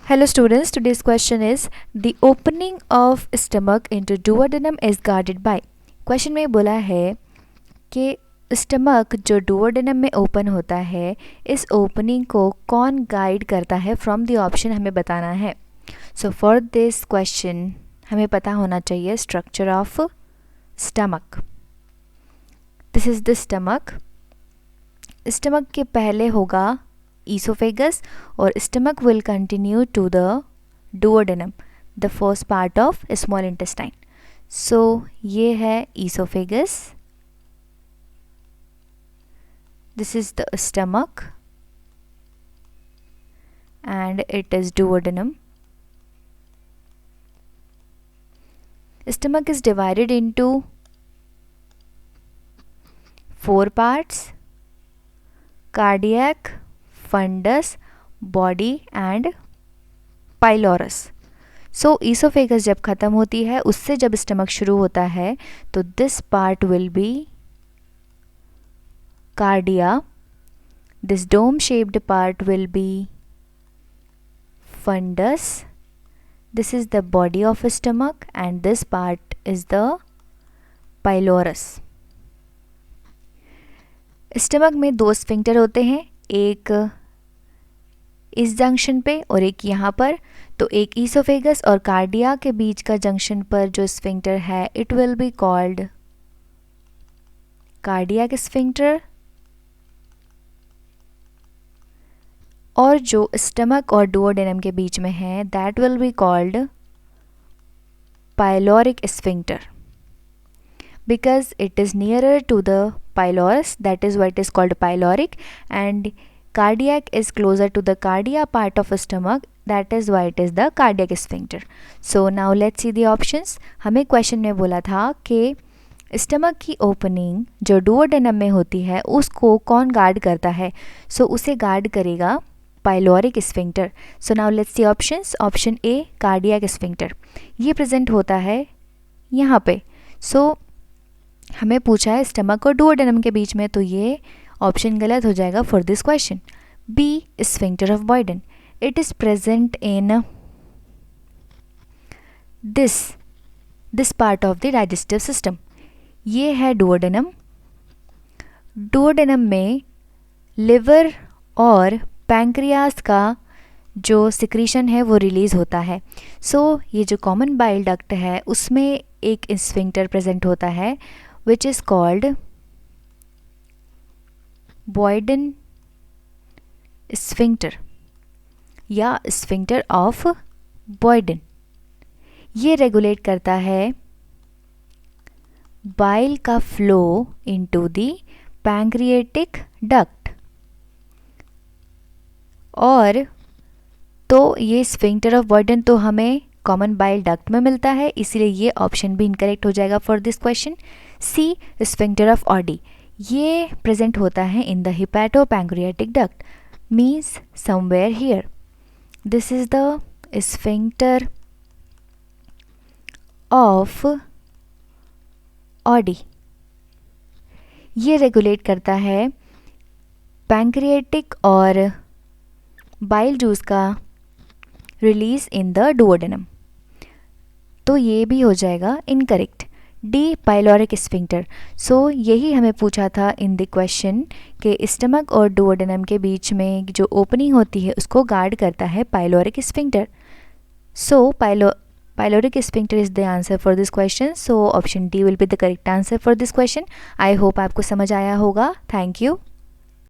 Hello students, today's question is the opening of stomach into duodenum is guarded by. Question में बोला है कि stomach जो duodenum में ओपन होता है, इस ओपनिंग को कौन गाइड करता है फ्रॉम द ऑप्शन हमें बताना है. सो फॉर दिस क्वेश्चन हमें पता होना चाहिए structure of stomach. This is the stomach. Stomach के पहले होगा esophagus और stomach will continue to the duodenum, the first part of small intestine. So ये है esophagus, this is the stomach and it is duodenum. Stomach is divided into 4 parts: cardiac, fundus, body and pylorus. So esophagus जब ख़त्म होती है, उससे जब stomach शुरू होता है तो this part will be cardia, this dome shaped part will be fundus, this is the body of stomach and this part is the pylorus. Stomach में 2 स्फिंक्टर होते हैं, एक इस जंक्शन पे और एक यहाँ पर. तो एक ईसोफेगस और कार्डिया के बीच का जंक्शन पर जो स्फिंक्टर है it will be called cardiac sphincter, और जो स्टमक और डुओडेनम के बीच में है that will be called pyloric sphincter, because it is nearer to the pylorus, that is why it is called pyloric, and cardiac is closer to the cardia part of stomach, that is why it is the cardiac sphincter. So now let's see the options. हमें question में बोला था कि stomach की opening जो duodenum में होती है उसको कौन गार्ड करता है. सो उसे गार्ड करेगा pyloric sphincter. So now let's see options. Option A cardiac sphincter, ये प्रेजेंट होता है यहाँ पे. सो हमें पूछा है स्टमक और डुओडेनम के बीच में, तो ये ऑप्शन गलत हो जाएगा for this question. B sphincter of Boyden, it is present in this part of the digestive system. ये है डुओडेनम. डुओडेनम में लिवर और पैंक्रियास का जो सिक्रीशन है वो रिलीज़ होता है. सो ये जो कॉमन बाइल डक्ट है उसमें एक स्फिंक्टर प्रेजेंट होता है which is called Boyden sphincter या sphincter of Boyden. ये रेगुलेट करता है बाइल का flow into the pancreatic duct. और तो ये स्फिंक्टर ऑफ बॉयडन तो हमें कॉमन बाइल डक्ट में मिलता है, इसीलिए ये ऑप्शन भी इनकरेक्ट हो जाएगा for this question. C sphincter of Oddi, ये प्रेजेंट होता है in the hepato pancreatic duct, means somewhere here. This is the sphincter of Oddi. ये रेगुलेट करता है पैंक्रियाटिक और बाइल जूस का रिलीज इन द डुओडेनम. तो ये भी हो जाएगा incorrect. D pyloric sphincter. So यही हमें पूछा था इन द क्वेश्चन कि स्टमक और डुओडेनम के बीच में जो ओपनिंग होती है उसको गार्ड करता है pyloric sphincter. So pyloric sphincter is the answer for this question. So option D will be the correct answer for this question. I hope आपको समझ आया होगा. Thank you.